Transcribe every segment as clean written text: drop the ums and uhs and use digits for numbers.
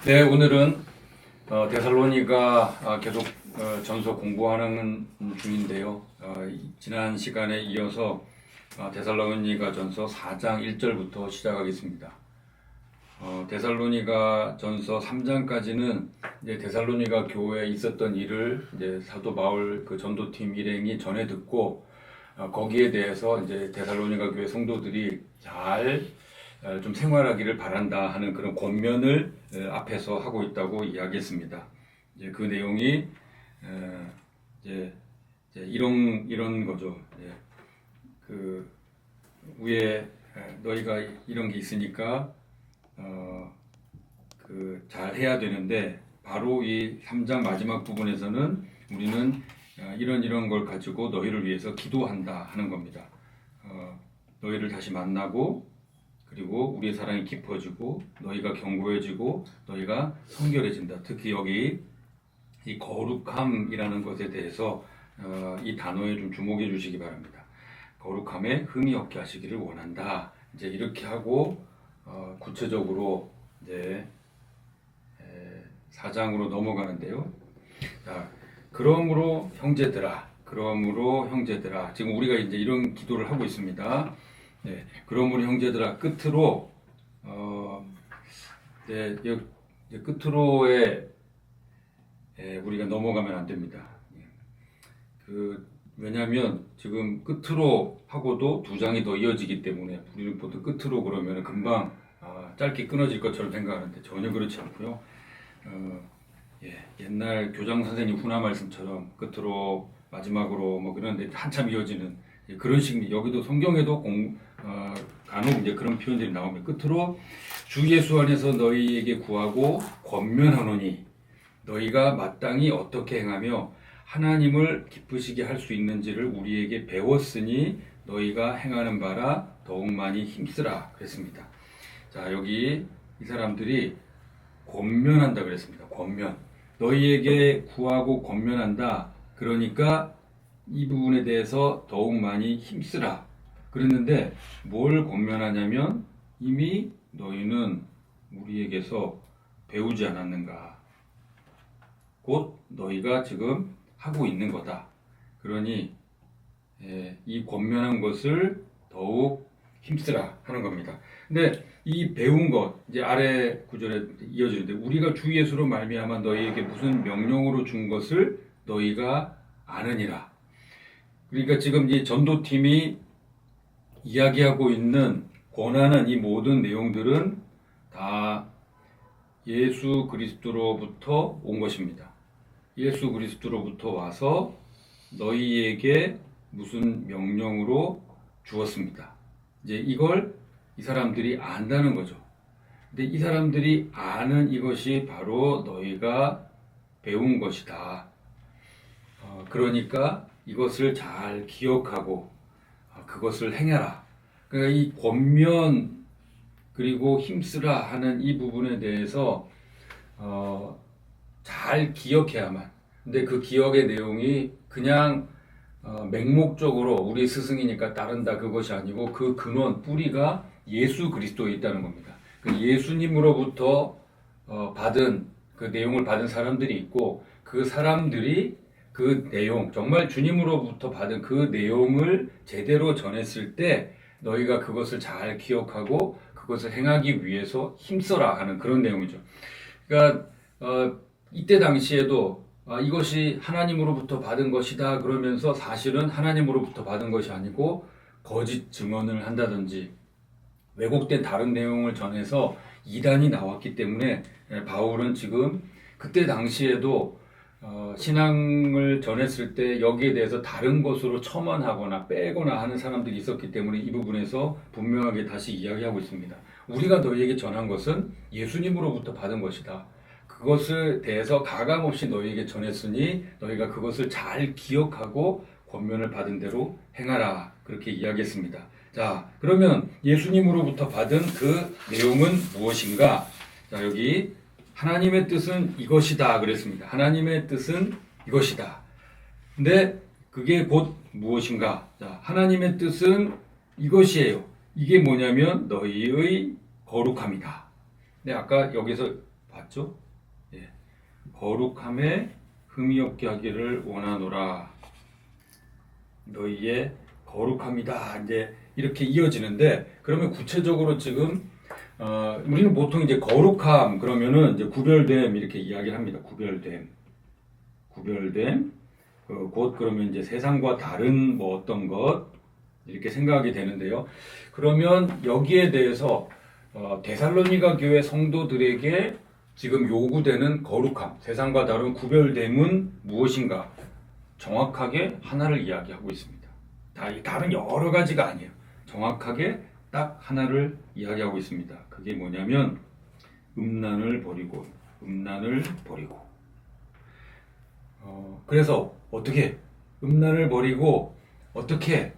네, 오늘은 데살로니가 계속 전서 공부하는 중인데요. 지난 시간에 이어서 데살로니가 전서 4장 1절부터 시작하겠습니다. 데살로니가 전서 3장까지는 이제 데살로니가 교회에 있었던 일을 이제 사도 바울 그 전도팀 일행이 전해 듣고 거기에 대해서 이제 데살로니가 교회 성도들이 잘 좀 생활하기를 바란다 하는 그런 권면을 앞에서 하고 있다고 이야기했습니다. 이제 그 내용이 이제 이런 거죠. 그 위에 너희가 이런 게 있으니까 그 잘 해야 되는데 바로 이 3장 마지막 부분에서는 우리는 이런 걸 가지고 너희를 위해서 기도한다 하는 겁니다. 너희를 다시 만나고 그리고 우리의 사랑이 깊어지고 너희가 견고해지고 너희가 성결해진다. 특히 여기 이 거룩함이라는 것에 대해서 이 단어에 좀 주목해 주시기 바랍니다. 거룩함에 흠이 없게 하시기를 원한다. 이제 이렇게 하고 구체적으로 이제 4장으로 넘어가는데요. 자, 그러므로 형제들아, 지금 우리가 이제 이런 기도를 하고 있습니다. 네, 그러므로 형제들아 끝으로 끝으로에 우리가 넘어가면 안 됩니다. 왜냐하면 지금 끝으로 하고도 두 장이 더 이어지기 때문에 우리는 보통 끝으로 그러면 금방 짧게 끊어질 것처럼 생각하는데 전혀 그렇지 않고요. 옛날 교장 선생님 훈화 말씀처럼 끝으로 마지막으로 뭐 그런데 한참 이어지는 그런 식. 여기도 성경에도 간혹 이제 그런 표현들이 나오면 끝으로 주 예수 안에서 너희에게 구하고 권면하노니 너희가 마땅히 어떻게 행하며 하나님을 기쁘시게 할 수 있는지를 우리에게 배웠으니 너희가 행하는 바라 더욱 많이 힘쓰라 그랬습니다. 자, 여기 이 사람들이 권면한다 그랬습니다. 권면. 너희에게 구하고 권면한다. 그러니까 이 부분에 대해서 더욱 많이 힘쓰라 그랬는데 뭘 권면하냐면 이미 너희는 우리에게서 배우지 않았는가. 곧 너희가 지금 하고 있는 거다. 그러니 이 권면한 것을 더욱 힘쓰라 하는 겁니다. 근데 이 배운 것 이제 아래 구절에 이어지는데 우리가 주 예수로 말미암아 너희에게 무슨 명령으로 준 것을 너희가 아느니라. 그러니까 지금 이 전도팀이 이야기하고 있는 권하는 이 모든 내용들은 다 예수 그리스도로부터 온 것입니다. 예수 그리스도로부터 와서 너희에게 무슨 명령으로 주었습니다. 이제 이걸 이 사람들이 안다는 거죠. 근데 이 사람들이 아는 이것이 바로 너희가 배운 것이다. 그러니까 이것을 잘 기억하고 그것을 행해라. 그러니까 이 권면 그리고 힘쓰라 하는 이 부분에 대해서 잘 기억해야만. 근데 그 기억의 내용이 그냥 맹목적으로 우리 스승이니까 따른다 그것이 아니고 그 근원 뿌리가 예수 그리스도에 있다는 겁니다. 그 예수님으로부터 받은 그 내용을 받은 사람들이 있고 그 사람들이 그 내용 정말 주님으로부터 받은 그 내용을 제대로 전했을 때 너희가 그것을 잘 기억하고 그것을 행하기 위해서 힘써라 하는 그런 내용이죠. 그러니까 이때 당시에도 이것이 하나님으로부터 받은 것이다 그러면서 사실은 하나님으로부터 받은 것이 아니고 거짓 증언을 한다든지 왜곡된 다른 내용을 전해서 이단이 나왔기 때문에 바울은 지금 그때 당시에도 신앙을 전했을 때 여기에 대해서 다른 것으로 첨언하거나 빼거나 하는 사람들이 있었기 때문에 이 부분에서 분명하게 다시 이야기하고 있습니다. 우리가 너희에게 전한 것은 예수님으로부터 받은 것이다. 그것에 대해서 가감없이 너희에게 전했으니 너희가 그것을 잘 기억하고 권면을 받은 대로 행하라. 그렇게 이야기했습니다. 자, 그러면 예수님으로부터 받은 그 내용은 무엇인가? 자, 여기 하나님의 뜻은 이것이다 그랬습니다. 하나님의 뜻은 이것이다. 근데 그게 곧 무엇인가? 자, 하나님의 뜻은 이것이에요. 이게 뭐냐면 너희의 거룩함이다. 근데 아까 여기서 봤죠? 예. 거룩함에 흠이 없게 하기를 원하노라. 너희의 거룩함이다. 이제 이렇게 이어지는데, 그러면 구체적으로 지금 우리는 보통 이제 거룩함 그러면은 이제 구별됨 이렇게 이야기를 합니다. 구별됨, 곧 그러면 이제 세상과 다른 뭐 어떤 것 이렇게 생각이 되는데요. 그러면 여기에 대해서 데살로니가 교회 성도들에게 지금 요구되는 거룩함, 세상과 다른 구별됨은 무엇인가? 정확하게 하나를 이야기하고 있습니다. 다른 여러 가지가 아니에요. 정확하게 딱 하나를 이야기하고 있습니다. 그게 뭐냐면 음란을 버리고. 그래서 어떻게 음란을 버리고 어떻게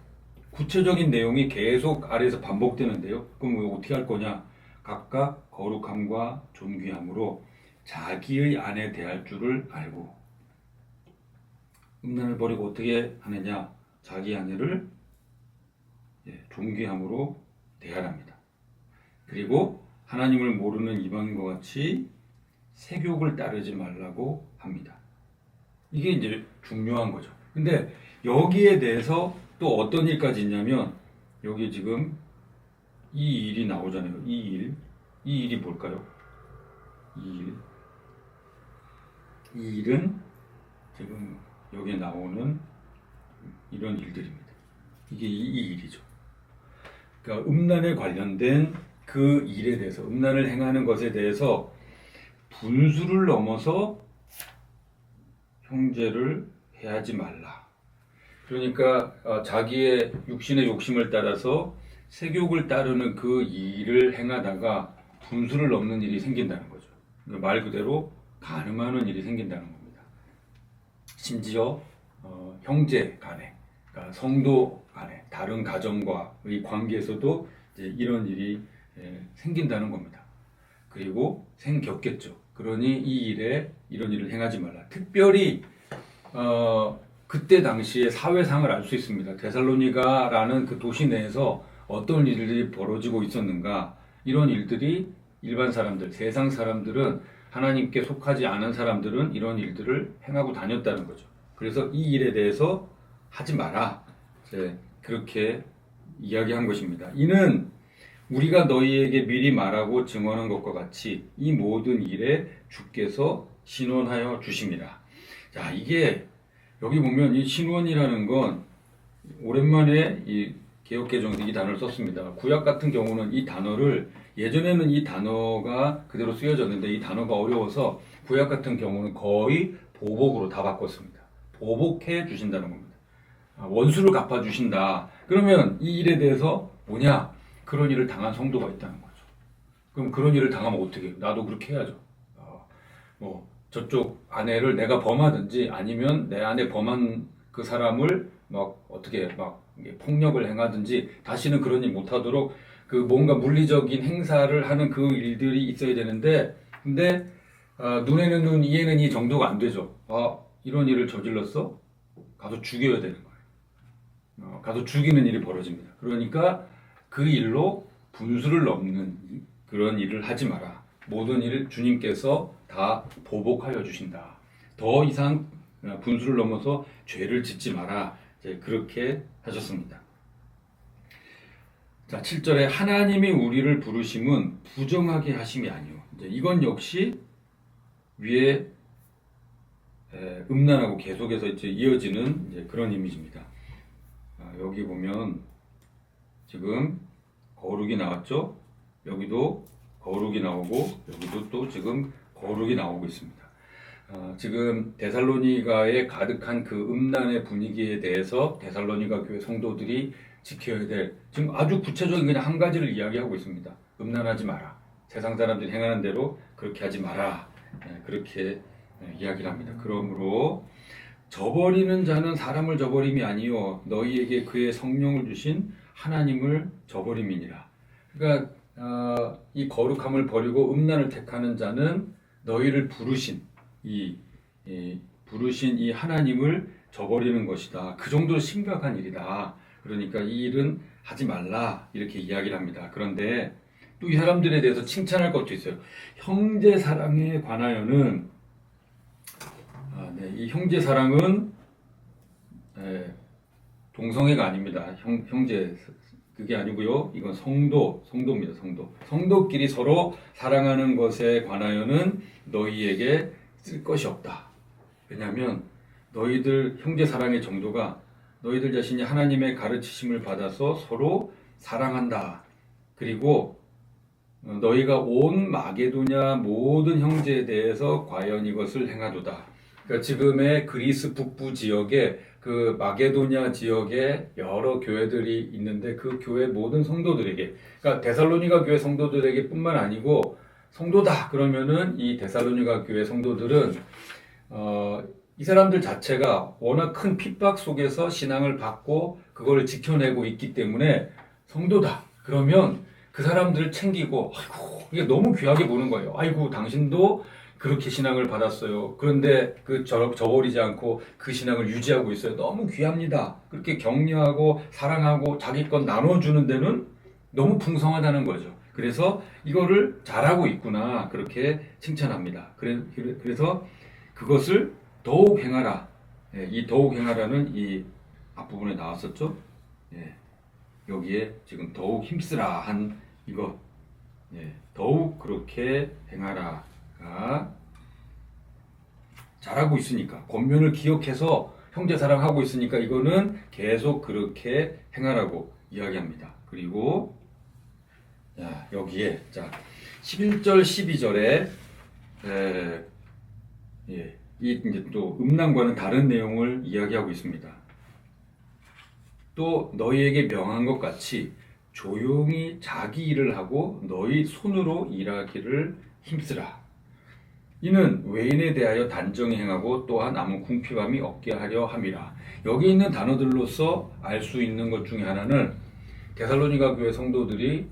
구체적인 내용이 계속 아래에서 반복되는데요. 그럼 어떻게 할 거냐? 각각 거룩함과 존귀함으로 자기의 아내 대할 줄을 알고. 음란을 버리고 어떻게 하느냐? 자기 아내를 존귀함으로 대하랍니다. 그리고 하나님을 모르는 이방인과 같이 세욕을 따르지 말라고 합니다. 이게 이제 중요한 거죠. 근데 여기에 대해서 또 어떤 일까지 있냐면, 여기 지금 이 일이 나오잖아요. 이 일이 뭘까요? 이 일은 지금 여기에 나오는 이런 일들입니다. 이게 이 일이죠. 그러니까 음란에 관련된 그 일에 대해서, 음란을 행하는 것에 대해서 분수를 넘어서 형제를 해하지 말라. 그러니까 자기의 육신의 욕심을 따라서 세욕을 따르는 그 일을 행하다가 분수를 넘는 일이 생긴다는 거죠. 그러니까 말 그대로 간음하는 일이 생긴다는 겁니다. 심지어 형제 간에, 그러니까 성도 간에, 다른 가정과의 관계에서도 이제 이런 일이 생긴다는 겁니다. 그리고 생겼겠죠. 그러니 이 일에 이런 일을 행하지 말라. 특별히 그때 당시에 사회상을 알 수 있습니다. 데살로니가라는 그 도시 내에서 어떤 일들이 벌어지고 있었는가. 이런 일들이 일반 사람들, 세상 사람들은, 하나님께 속하지 않은 사람들은 이런 일들을 행하고 다녔다는 거죠. 그래서 이 일에 대해서 하지 마라. 그렇게 이야기한 것입니다. 이는 우리가 너희에게 미리 말하고 증언한 것과 같이 이 모든 일에 주께서 신원하여 주심이라. 자, 이게 여기 보면 이 신원이라는 건 오랜만에 이 개역개정에서 이 단어를 썼습니다. 구약 같은 경우는 이 단어를, 예전에는 이 단어가 그대로 쓰여졌는데 이 단어가 어려워서 구약 같은 경우는 거의 보복으로 다 바꿨습니다. 보복해 주신다는 겁니다. 원수를 갚아 주신다. 그러면 이 일에 대해서 뭐냐? 그런 일을 당한 성도가 있다는 거죠. 그럼 그런 일을 당하면 어떻게 해요? 나도 그렇게 해야죠. 뭐 저쪽 아내를 내가 범하든지, 아니면 내 안에 범한 그 사람을 막 어떻게 막 폭력을 행하든지 다시는 그런 일 못하도록 그 뭔가 물리적인 행사를 하는 그 일들이 있어야 되는데, 근데 눈에는 눈, 이에는 이 정도가 안 되죠. 이런 일을 저질렀어? 가서 죽여야 되는 거예요. 가서 죽이는 일이 벌어집니다. 그러니까 그 일로 분수를 넘는 그런 일을 하지 마라. 모든 일을 주님께서 다 보복하여 주신다. 더 이상 분수를 넘어서 죄를 짓지 마라. 이제 그렇게 하셨습니다. 자, 7절에 하나님이 우리를 부르심은 부정하게 하심이 아니요. 이제 이건 역시 위에 음란하고 계속해서 이제 이어지는 이제 그런 이미지입니다. 여기 보면 지금 거룩이 나왔죠? 여기도 거룩이 나오고, 여기도 또 지금 거룩이 나오고 있습니다. 지금 데살로니가에 가득한 그 음란의 분위기에 대해서 데살로니가 교회 성도들이 지켜야 될, 지금 아주 구체적인 그냥 한 가지를 이야기하고 있습니다. 음란하지 마라. 세상 사람들이 행하는 대로 그렇게 하지 마라. 그렇게 이야기를 합니다. 그러므로 저버리는 자는 사람을 저버림이 아니요 너희에게 그의 성령을 주신 하나님을 저버림이니라. 그러니까 이 거룩함을 버리고 음란을 택하는 자는 너희를 부르신 이 하나님을 저버리는 것이다. 그 정도로 심각한 일이다. 그러니까 이 일은 하지 말라 이렇게 이야기를 합니다. 그런데 또 이 사람들에 대해서 칭찬할 것도 있어요. 형제 사랑에 관하여는 이 형제 사랑은 동성애가 아닙니다. 형제 그게 아니고요. 이건 성도입니다. 성도끼리 서로 사랑하는 것에 관하여는 너희에게 쓸 것이 없다. 왜냐하면 너희들 형제 사랑의 정도가 너희들 자신이 하나님의 가르치심을 받아서 서로 사랑한다. 그리고 너희가 온 마게도냐 모든 형제에 대해서 과연 이것을 행하도다. 그러니까 지금의 그리스 북부 지역에 그 마게도냐 지역에 여러 교회들이 있는데 그 교회 모든 성도들에게, 그러니까 데살로니가 교회 성도들에게 뿐만 아니고 성도다 그러면은 이 데살로니가 교회 성도들은 이 사람들 자체가 워낙 큰 핍박 속에서 신앙을 받고 그걸 지켜내고 있기 때문에 성도다 그러면 그 사람들을 챙기고 아이고 이게 너무 귀하게 보는 거예요. 아이고 당신도 그렇게 신앙을 받았어요. 그런데 저버리지 않고 그 신앙을 유지하고 있어요. 너무 귀합니다. 그렇게 격려하고 사랑하고 자기 것 나눠주는 데는 너무 풍성하다는 거죠. 그래서 이거를 잘하고 있구나 그렇게 칭찬합니다. 그래서 그것을 더욱 행하라. 이 더욱 행하라는 이 앞부분에 나왔었죠. 여기에 지금 더욱 힘쓰라 한 이거 더욱 그렇게 행하라가 잘하고 있으니까 권면을 기억해서 형제 사랑하고 있으니까 이거는 계속 그렇게 행하라고 이야기합니다. 그리고 여기에 11절 12절에 이 이제 또 음란과는 다른 내용을 이야기하고 있습니다. 또 너희에게 명한 것 같이 조용히 자기 일을 하고 너희 손으로 일하기를 힘쓰라. 이는 외인에 대하여 단정히 행하고 또한 아무 궁핍함이 없게 하려 함이라. 여기 있는 단어들로서 알 수 있는 것 중에 하나는 데살로니가 교회 성도들이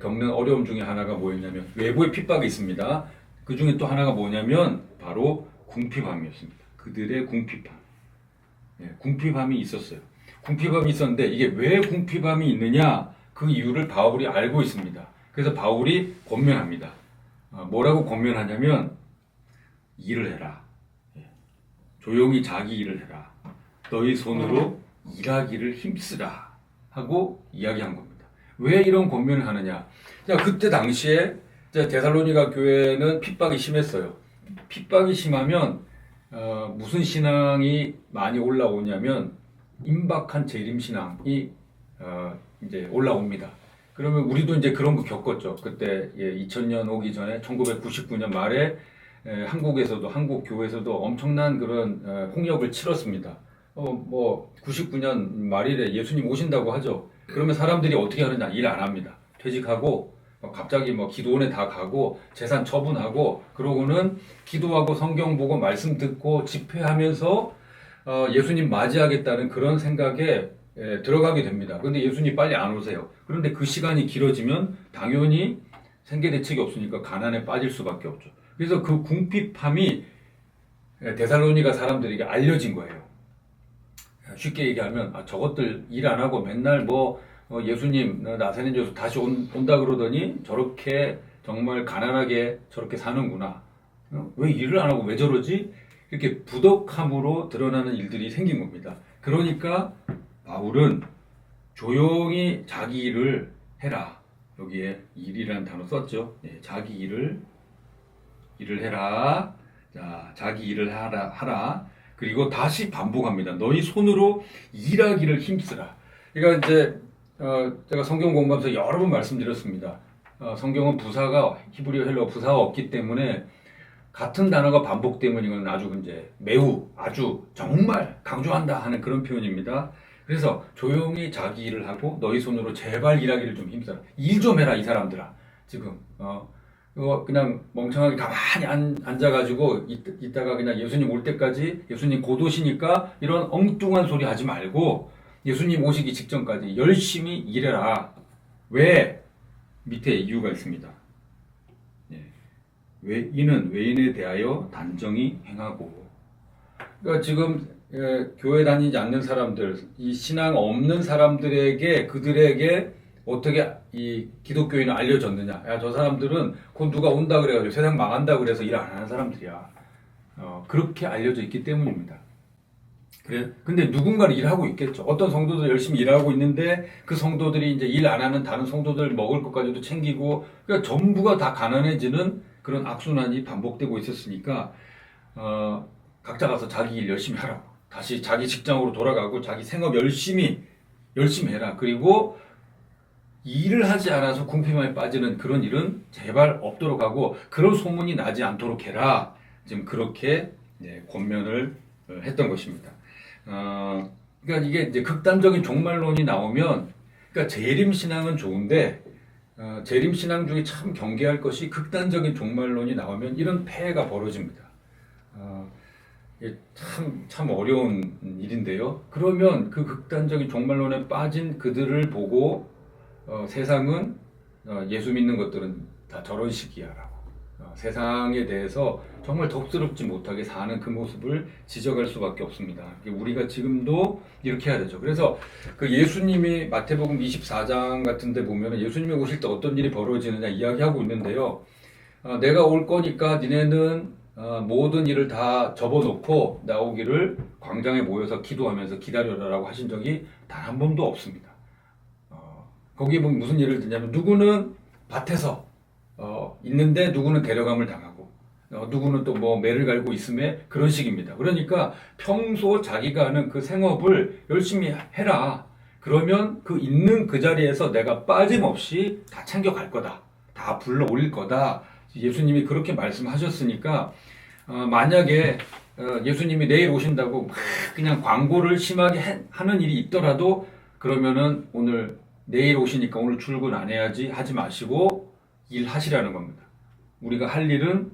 겪는 어려움 중에 하나가 뭐였냐면 외부의 핍박이 있습니다. 그 중에 또 하나가 뭐냐면 바로 궁핍함이었습니다. 그들의 궁핍함. 궁핍함이 있었어요. 궁핍함이 있었는데 이게 왜 궁핍함이 있느냐 그 이유를 바울이 알고 있습니다. 그래서 바울이 권면합니다. 뭐라고 권면하냐면 일을 해라. 조용히 자기 일을 해라. 너희 손으로 일하기를 힘쓰라 하고 이야기한 겁니다. 왜 이런 권면을 하느냐? 그때 당시에 데살로니가 교회는 핍박이 심했어요. 핍박이 심하면 무슨 신앙이 많이 올라오냐면 임박한 재림 신앙이 이제 올라옵니다. 그러면 우리도 이제 그런 거 겪었죠. 그때 2000년 오기 전에 1999년 말에 한국에서도 한국 교회에서도 엄청난 그런 홍역을 치렀습니다. 99년 말일에 예수님 오신다고 하죠. 그러면 사람들이 어떻게 하느냐? 일 안 합니다. 퇴직하고 갑자기 기도원에 다 가고 재산 처분하고 그러고는 기도하고 성경 보고 말씀 듣고 집회하면서 예수님 맞이하겠다는 그런 생각에 들어가게 됩니다. 그런데 예수님 빨리 안 오세요. 그런데 그 시간이 길어지면 당연히 생계 대책이 없으니까 가난에 빠질 수밖에 없죠. 그래서 그 궁핍함이 데살로니가 사람들에게 알려진 거예요. 쉽게 얘기하면 저것들 일 안 하고 맨날 예수님 나사렛 예수 다시 온다 그러더니 저렇게 정말 가난하게 저렇게 사는구나. 왜 일을 안 하고 왜 저러지? 이렇게 부덕함으로 드러나는 일들이 생긴 겁니다. 그러니까 바울은 조용히 자기 일을 해라. 여기에 일이라는 단어 썼죠. 자기 일을 해라. 자기 일을 하라. 그리고 다시 반복합니다. 너희 손으로 일하기를 힘쓰라. 그러니까 이제 제가 성경 공부하면서 여러 번 말씀드렸습니다. 성경은 부사가 히브리어 헬러 부사가 없기 때문에 같은 단어가 반복되면 이건 아주 정말 강조한다 하는 그런 표현입니다. 그래서 조용히 자기 일을 하고 너희 손으로 제발 일하기를 좀 힘써라. 일 좀 해라 이 사람들아. 지금 그냥 멍청하게 가만히 앉아가지고 있다가 그냥 예수님 올 때까지 예수님 곧 오시니까 이런 엉뚱한 소리 하지 말고 예수님 오시기 직전까지 열심히 일해라. 왜? 밑에 이유가 있습니다. 이는 외인에 대하여 단정히 행하고. 그러니까 지금 교회 다니지 않는 사람들, 이 신앙 없는 사람들에게 그들에게 어떻게 이 기독교인은 알려졌느냐? 야, 저 사람들은 곧 누가 온다 그래가지고 세상 망한다 그래서 일 안 하는 사람들이야. 그렇게 알려져 있기 때문입니다. 그래, 근데 누군가는 일하고 있겠죠. 어떤 성도들 열심히 일하고 있는데 그 성도들이 이제 일 안 하는 다른 성도들 먹을 것까지도 챙기고, 그러니까 전부가 다 가난해지는 그런 악순환이 반복되고 있었으니까, 각자 가서 자기 일 열심히 하라고. 다시 자기 직장으로 돌아가고 자기 생업 열심히 해라. 그리고 일을 하지 않아서 궁핍함에 빠지는 그런 일은 제발 없도록 하고 그런 소문이 나지 않도록 해라. 지금 그렇게 권면을 했던 것입니다. 그러니까 이게 이제 극단적인 종말론이 나오면, 그러니까 재림 신앙은 좋은데 재림 신앙 중에 참 경계할 것이 극단적인 종말론이 나오면 이런 폐해가 벌어집니다. 이게 참 어려운 일인데요. 그러면 그 극단적인 종말론에 빠진 그들을 보고 세상은 예수 믿는 것들은 다 저런 식이야라고 세상에 대해서 정말 덥스럽지 못하게 사는 그 모습을 지적할 수밖에 없습니다. 우리가 지금도 이렇게 해야 되죠. 그래서 그 예수님이 마태복음 24장 같은 데 보면 예수님이 오실 때 어떤 일이 벌어지느냐 이야기하고 있는데요. 내가 올 거니까 니네는 모든 일을 다 접어놓고 나오기를 광장에 모여서 기도하면서 기다려라라고 하신 적이 단 한 번도 없습니다. 거기에 보면 무슨 예를 들냐면 누구는 밭에서 있는데 누구는 데려감을 당하고 누구는 또 뭐 매를 갈고 있음에 그런 식입니다. 그러니까 평소 자기가 하는 그 생업을 열심히 해라. 그러면 그 있는 그 자리에서 내가 빠짐없이 다 챙겨갈 거다. 다 불러 올릴 거다. 예수님이 그렇게 말씀하셨으니까 만약에 예수님이 내일 오신다고 막 그냥 광고를 심하게 하는 일이 있더라도 그러면은 오늘 내일 오시니까 오늘 출근 안 해야지 하지 마시고 일하시라는 겁니다. 우리가 할 일은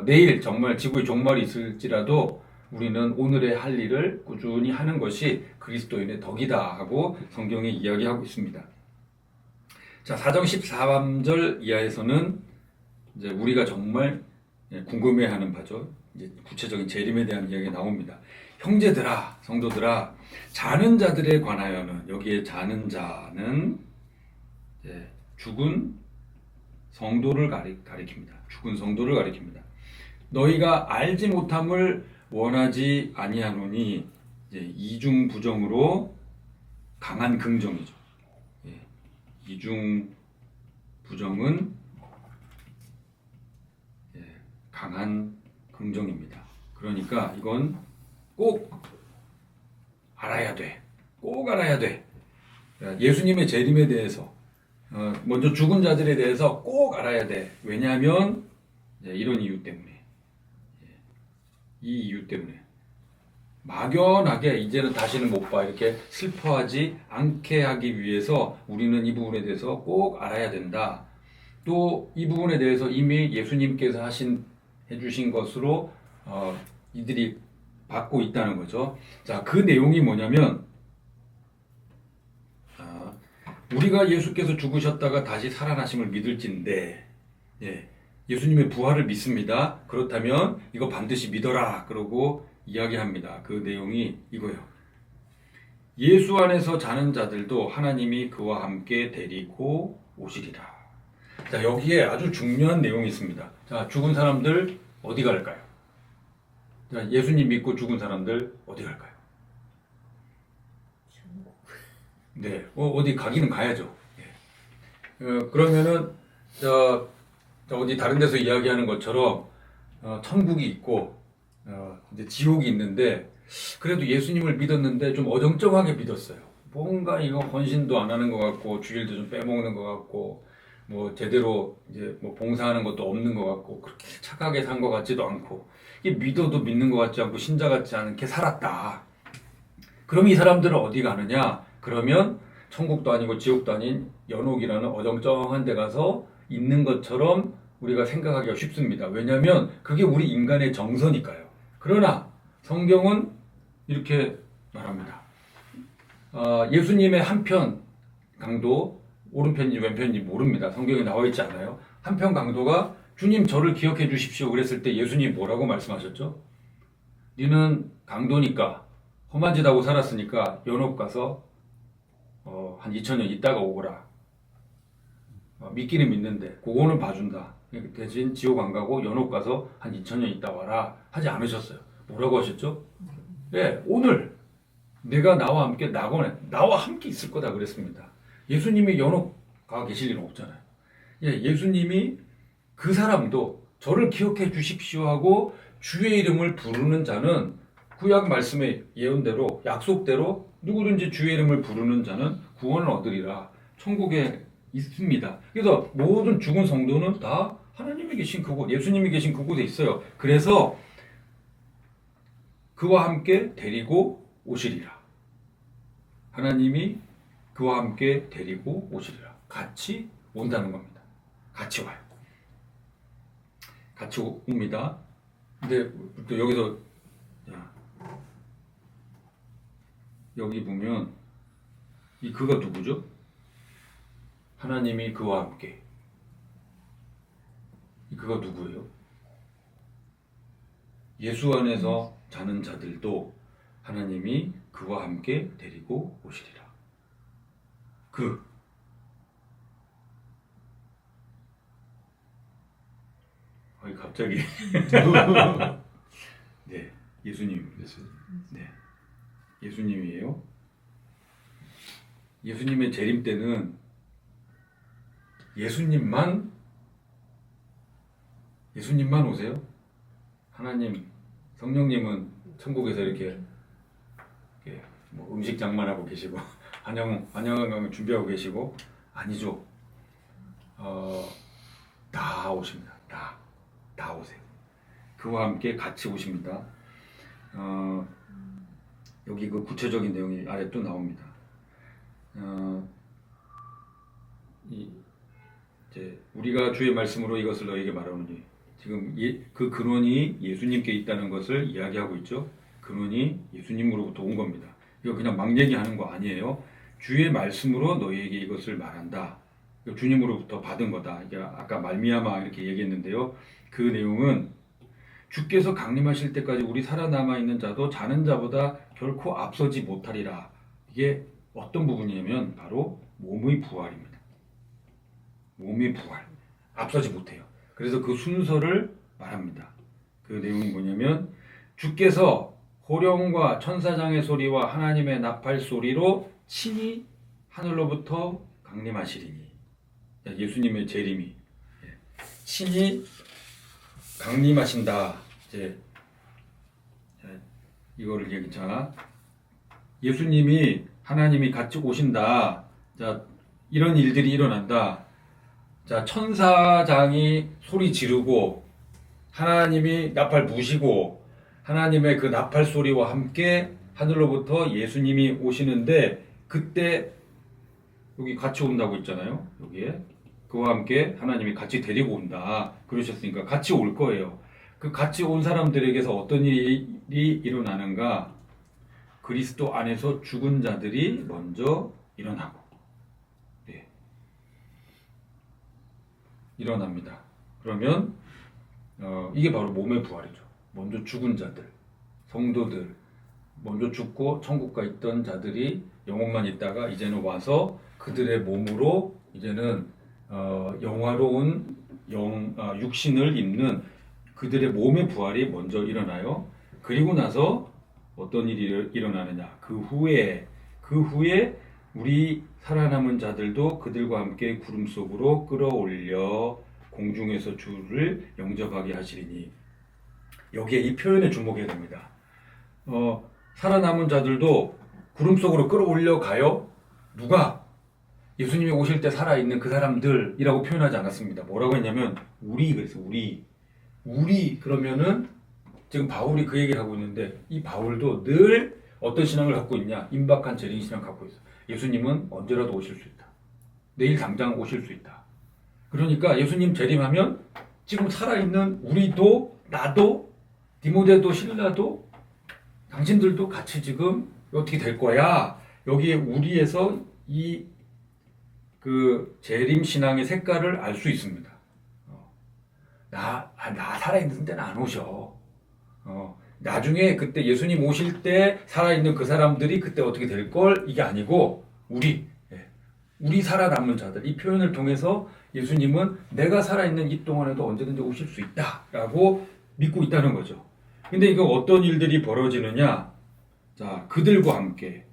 내일 정말 지구의 종말이 있을지라도 우리는 오늘의 할 일을 꾸준히 하는 것이 그리스도인의 덕이다 하고 성경이 이야기하고 있습니다. 자, 4장 13절 이하에서는 이제 우리가 정말 궁금해하는 바죠. 이제 구체적인 재림에 대한 이야기가 나옵니다. 형제들아, 성도들아, 자는 자들에 관하여는, 여기에 자는 자는 죽은 성도를 가리킵니다. 죽은 성도를 가리킵니다. 너희가 알지 못함을 원하지 아니하노니, 이중 부정으로 강한 긍정이죠. 이중 부정은 강한 긍정입니다. 그러니까 이건 꼭 알아야 돼. 꼭 알아야 돼. 예수님의 재림에 대해서 먼저 죽은 자들에 대해서 꼭 알아야 돼. 왜냐하면 이런 이유 때문에, 이 이유 때문에 막연하게 이제는 다시는 못 봐 이렇게 슬퍼하지 않게 하기 위해서 우리는 이 부분에 대해서 꼭 알아야 된다. 또 이 부분에 대해서 이미 예수님께서 해주신 것으로 이들이 받고 있다는 거죠. 자, 그 내용이 뭐냐면 우리가 예수께서 죽으셨다가 다시 살아나심을 믿을진데, 예수님의 부활을 믿습니다. 그렇다면 이거 반드시 믿어라 그러고 이야기합니다. 그 내용이 이거예요. 예수 안에서 자는 자들도 하나님이 그와 함께 데리고 오시리라. 자, 여기에 아주 중요한 내용이 있습니다. 자, 죽은 사람들 어디 갈까요? 자, 예수님 믿고 죽은 사람들 어디 갈까요? 네, 어디 가기는 가야죠. 그러면은 어디 다른 데서 이야기하는 것처럼 천국이 있고 이제 지옥이 있는데, 그래도 예수님을 믿었는데 좀 어정쩡하게 믿었어요. 뭔가 이거 헌신도 안 하는 것 같고 주일도 좀 빼먹는 것 같고 뭐 제대로 이제 뭐 봉사하는 것도 없는 것 같고 그렇게 착하게 산 것 같지도 않고, 이게 믿어도 믿는 것 같지 않고 신자 같지 않게 살았다. 그럼 이 사람들은 어디 가느냐? 그러면 천국도 아니고 지옥도 아닌 연옥이라는 어정쩡한 데 가서 있는 것처럼 우리가 생각하기가 쉽습니다. 왜냐하면 그게 우리 인간의 정서니까요. 그러나 성경은 이렇게 말합니다. 예수님의 한편 강도, 오른편인지 왼편인지 모릅니다. 성경에 나와 있지 않아요. 한편 강도가 주님 저를 기억해 주십시오 그랬을 때 예수님 뭐라고 말씀하셨죠? 너는 강도니까 험한 짓 하고 살았으니까 연옥 가서 한 2000년 있다가 오거라. 믿기는 믿는데 그거는 봐준다. 대신 지옥 안 가고 연옥 가서 한 2000년 있다 와라 하지 않으셨어요. 뭐라고 하셨죠? 예, 오늘 내가 나와 함께 낙원에 나와 함께 있을 거다 그랬습니다. 예수님이 연옥 가 계실 일은 없잖아요. 예, 예수님이 그 사람도 저를 기억해 주십시오 하고 주의 이름을 부르는 자는 구약 말씀의 예언대로 약속대로 누구든지 주의 이름을 부르는 자는 구원을 얻으리라. 천국에 있습니다. 그래서 모든 죽은 성도는 다 하나님이 계신 그곳, 예수님이 계신 그곳에 있어요. 그래서 그와 함께 데리고 오시리라. 하나님이 그와 함께 데리고 오시리라. 같이 온다는 겁니다. 같이 와요. 같이 옵니다. 근데 또 여기서 여기 보면 이 그가 누구죠? 하나님이 그와 함께. 이 그가 누구예요? 예수 안에서 자는 자들도 하나님이 그와 함께 데리고 오시리라. 갑자기 네, 예수님입니다. 네, 예수님이에요. 예수님의 재림 때는 예수님만 오세요. 하나님, 성령님은 천국에서 이렇게 뭐 음식 장만하고 계시고 환영을 준비하고 계시고 아니죠. 다 오십니다. 다 오세요. 그와 함께 같이 오십니다. 여기 그 구체적인 내용이 아래 또 나옵니다. 이제 우리가 주의 말씀으로 이것을 너에게 말하노니 지금 그 근원이 예수님께 있다는 것을 이야기하고 있죠. 근원이 예수님으로부터 온 겁니다. 이거 그냥 막 얘기하는 거 아니에요. 주의 말씀으로 너희에게 이것을 말한다. 주님으로부터 받은 거다. 이게 아까 말미암아 이렇게 얘기했는데요. 그 내용은 주께서 강림하실 때까지 우리 살아남아 있는 자도 자는 자보다 결코 앞서지 못하리라. 이게 어떤 부분이냐면 바로 몸의 부활입니다. 몸의 부활. 앞서지 못해요. 그래서 그 순서를 말합니다. 그 내용이 뭐냐면 주께서 호령과 천사장의 소리와 하나님의 나팔 소리로 친히 하늘로부터 강림하시리니. 예수님의 재림이 친히 강림하신다. 이제 이거를 얘기잖아. 예수님이 하나님이 같이 오신다. 자, 이런 일들이 일어난다. 자, 천사장이 소리 지르고 하나님이 나팔 부시고 하나님의 그 나팔 소리와 함께 하늘로부터 예수님이 오시는데 그때 여기 같이 온다고 있잖아요. 여기에 그와 함께 하나님이 같이 데리고 온다. 그러셨으니까 같이 올 거예요. 그 같이 온 사람들에게서 어떤 일이 일어나는가? 그리스도 안에서 죽은 자들이 먼저 일어나고 일어납니다. 그러면 이게 바로 몸의 부활이죠. 먼저 죽은 자들, 성도들, 먼저 죽고 천국 가 있던 자들이 영혼만 있다가 이제는 와서 그들의 몸으로 이제는 영화로운 육신을 입는 그들의 몸의 부활이 먼저 일어나요. 그리고 나서 어떤 일이 일어나느냐? 그 후에 우리 살아남은 자들도 그들과 함께 구름 속으로 끌어올려 공중에서 주를 영접하게 하시리니. 여기에 이 표현에 주목해야 됩니다. 살아남은 자들도 구름 속으로 끌어올려 가요. 누가? 예수님이 오실 때 살아있는 그 사람들이라고 표현하지 않았습니다. 뭐라고 했냐면 우리 그래서 우리 그러면은 지금 바울이 그 얘기를 하고 있는데 이 바울도 늘 어떤 신앙을 갖고 있냐? 임박한 재림 신앙을 갖고 있어. 예수님은 언제라도 오실 수 있다. 내일 당장 오실 수 있다. 그러니까 예수님 재림하면 지금 살아있는 우리도 나도 디모데도 신라도 당신들도 같이 지금 어떻게 될 거야. 여기에 우리에서 이 그 재림 신앙의 색깔을 알 수 있습니다. 나 살아있는 데는 안 오셔. 나중에 그때 예수님 오실 때 살아있는 그 사람들이 그때 어떻게 될 걸 이게 아니고 우리 우리 살아남은 자들, 이 표현을 통해서 예수님은 내가 살아있는 이 동안에도 언제든지 오실 수 있다라고 믿고 있다는 거죠. 근데 이거 어떤 일들이 벌어지느냐? 자, 그들과 함께,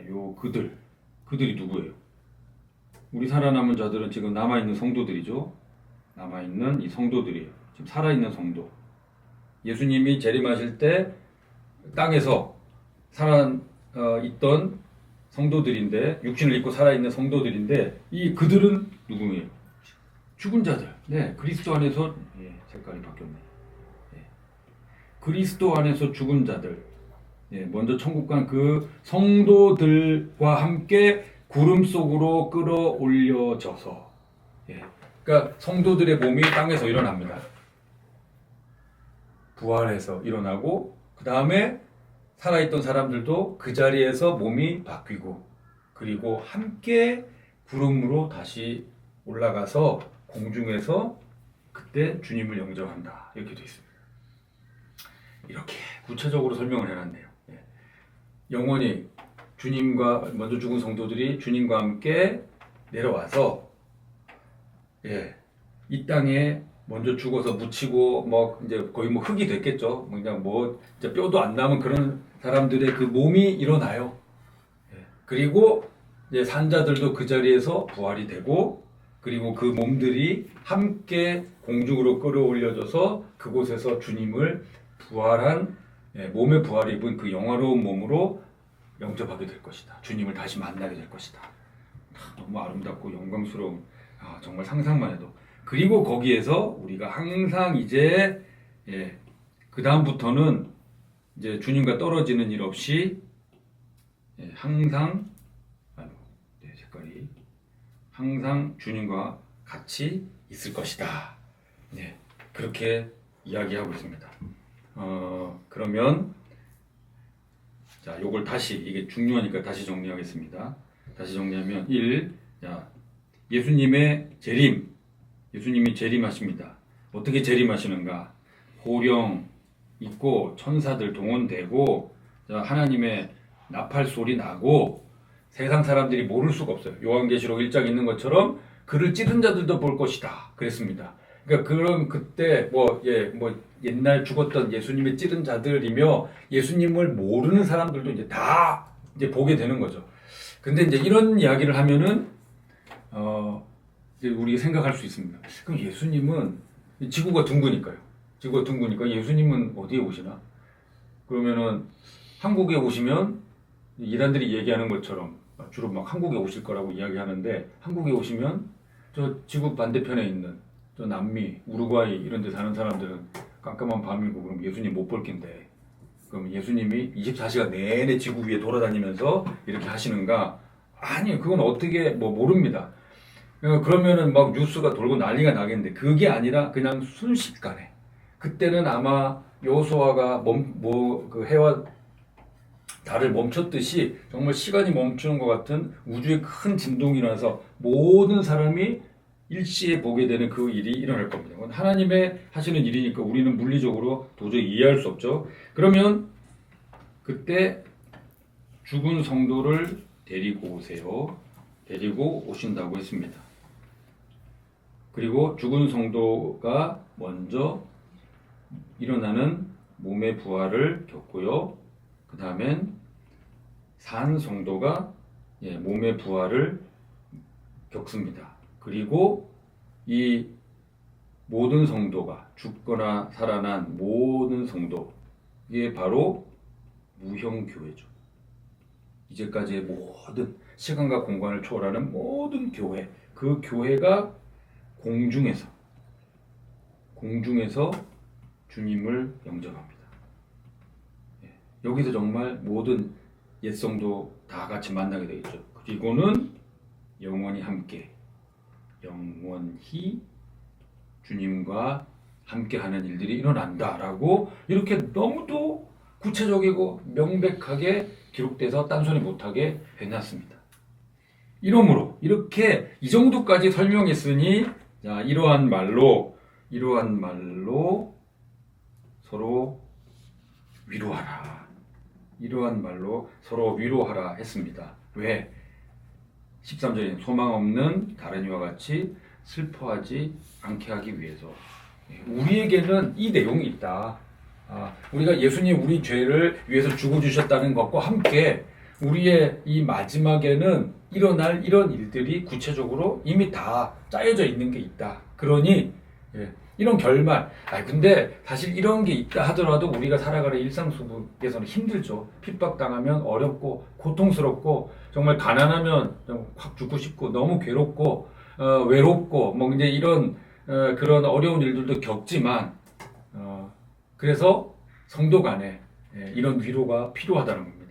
요 그들이 누구예요? 우리 살아남은 자들은 지금 남아있는 성도들이죠. 남아있는 이 성도들이에요. 지금 살아있는 성도. 예수님이 재림하실 때 땅에서 있던 성도들인데, 육신을 입고 살아있는 성도들인데, 이 그들은 누구예요? 죽은 자들. 네, 그리스도 안에서, 색깔이 바뀌었네. 그리스도 안에서 죽은 자들. 먼저 천국 간 그 성도들과 함께 구름 속으로 끌어올려져서, 그러니까 성도들의 몸이 땅에서 일어납니다. 부활해서 일어나고, 그 다음에 살아있던 사람들도 그 자리에서 몸이 바뀌고, 그리고 함께 구름으로 다시 올라가서 공중에서 그때 주님을 영접한다. 이렇게 되어 있습니다. 이렇게 구체적으로 설명을 해놨네요. 영원히 주님과 먼저 죽은 성도들이 주님과 함께 내려와서 이 땅에 먼저 죽어서 묻히고 이제 거의 흙이 됐겠죠. 그냥 이제 뼈도 안 남은 그런 사람들의 그 몸이 일어나요. 그리고 이제 산자들도 그 자리에서 부활이 되고, 그리고 그 몸들이 함께 공중으로 끌어올려져서 그곳에서 주님을 부활한 몸의 부활을 입은 그 영화로운 몸으로 영접하게 될 것이다. 주님을 다시 만나게 될 것이다. 너무 아름답고 영광스러운, 정말 상상만 해도. 그리고 거기에서 우리가 항상 이제 그 다음부터는 이제 주님과 떨어지는 일 없이 항상 색깔이 항상 주님과 같이 있을 것이다. 그렇게 이야기하고 있습니다. 그러면 자, 요걸 다시, 이게 중요하니까 다시 정리하겠습니다. 다시 정리하면 1. 자, 예수님의 재림. 예수님이 재림하십니다. 어떻게 재림하시는가? 호령 있고 천사들 동원되고, 자, 하나님의 나팔 소리 나고, 세상 사람들이 모를 수가 없어요. 요한계시록 1장에 있는 것처럼 그를 찌른 자들도 볼 것이다. 그랬습니다. 그러니까 그럼 그때 옛날 죽었던 예수님의 찌른 자들이며 예수님을 모르는 사람들도 이제 다 이제 보게 되는 거죠. 근데 이제 이런 이야기를 하면은 이제 우리가 생각할 수 있습니다. 그럼 예수님은 지구가 둥그니까요. 지구가 둥그니까 예수님은 어디에 오시나? 그러면은 한국에 오시면 이란들이 얘기하는 것처럼 주로 한국에 오실 거라고 이야기하는데, 한국에 오시면 저 지구 반대편에 있는 저 남미, 우루과이 이런 데 사는 사람들은 깜깜한 밤이고 그럼 예수님 못 볼 낀데, 그럼 예수님이 24시간 내내 지구 위에 돌아다니면서 이렇게 하시는가? 아니, 그건 어떻게 모릅니다. 그러면은 뉴스가 돌고 난리가 나겠는데, 그게 아니라 그냥 순식간에, 그때는 아마 여호수아가 그 해와 달을 멈췄듯이 정말 시간이 멈추는 것 같은 우주의 큰 진동이 일어나서 모든 사람이 일시에 보게 되는 그 일이 일어날 겁니다. 하나님의 하시는 일이니까 우리는 물리적으로 도저히 이해할 수 없죠. 그러면 그때 죽은 성도를 데리고 오세요. 데리고 오신다고 했습니다. 그리고 죽은 성도가 먼저 일어나는 몸의 부활을 겪고요. 그 다음엔 산 성도가 몸의 부활을 겪습니다. 그리고 이 모든 성도가 죽거나 살아난 모든 성도, 이게 바로 무형교회죠. 이제까지의 모든 시간과 공간을 초월하는 모든 교회, 그 교회가 공중에서 주님을 영접합니다. 여기서 정말 모든 옛성도 다 같이 만나게 되겠죠. 그리고는 영원히 주님과 함께하는 일들이 일어난다라고 이렇게 너무도 구체적이고 명백하게 기록돼서 딴소리 못하게 해놨습니다. 이러므로 이렇게 이 정도까지 설명했으니, 자, 이러한 말로 서로 위로하라. 이러한 말로 서로 위로하라 했습니다. 왜? 13절에 소망 없는 다른 이와 같이 슬퍼하지 않게 하기 위해서. 우리에게는 이 내용이 있다. 우리가 예수님 우리 죄를 위해서 죽어주셨다는 것과 함께 우리의 이 마지막에는 일어날 이런 일들이 구체적으로 이미 다 짜여져 있는 게 있다. 그러니 이런 결말. 근데 사실 이런 게 있다 하더라도 우리가 살아가는 일상 속에서는 힘들죠. 핍박당하면 어렵고 고통스럽고 정말 가난하면 확 죽고 싶고 너무 괴롭고 외롭고 뭐 이제 이런 그런 어려운 일들도 겪지만 그래서 성도 간에 이런 위로가 필요하다는 겁니다.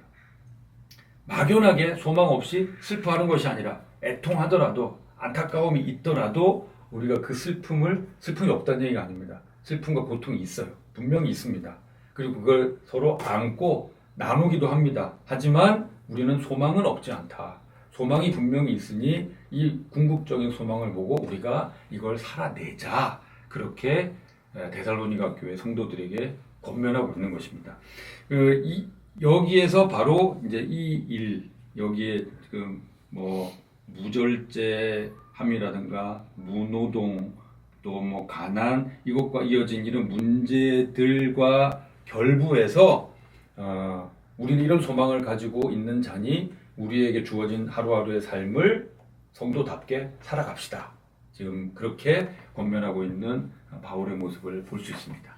막연하게 소망 없이 슬퍼하는 것이 아니라 애통하더라도 안타까움이 있더라도 우리가 그 슬픔이 없다는 얘기가 아닙니다. 슬픔과 고통이 있어요. 분명히 있습니다. 그리고 그걸 서로 안고 나누기도 합니다. 하지만 우리는 소망은 없지 않다. 소망이 분명히 있으니 이 궁극적인 소망을 보고 우리가 이걸 살아내자. 그렇게 데살로니가 교회 성도들에게 권면하고 있는 것입니다. 여기에서 바로 이제 이 일, 여기에 지금 뭐 무절제함이라든가 무노동 또 뭐 가난 이것과 이어진 이런 문제들과 결부해서 우리는 이런 소망을 가지고 있는 자니 우리에게 주어진 하루하루의 삶을 성도답게 살아갑시다. 지금 그렇게 권면하고 있는 바울의 모습을 볼 수 있습니다.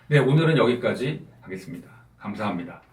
네, 오늘은 여기까지 하겠습니다. 감사합니다.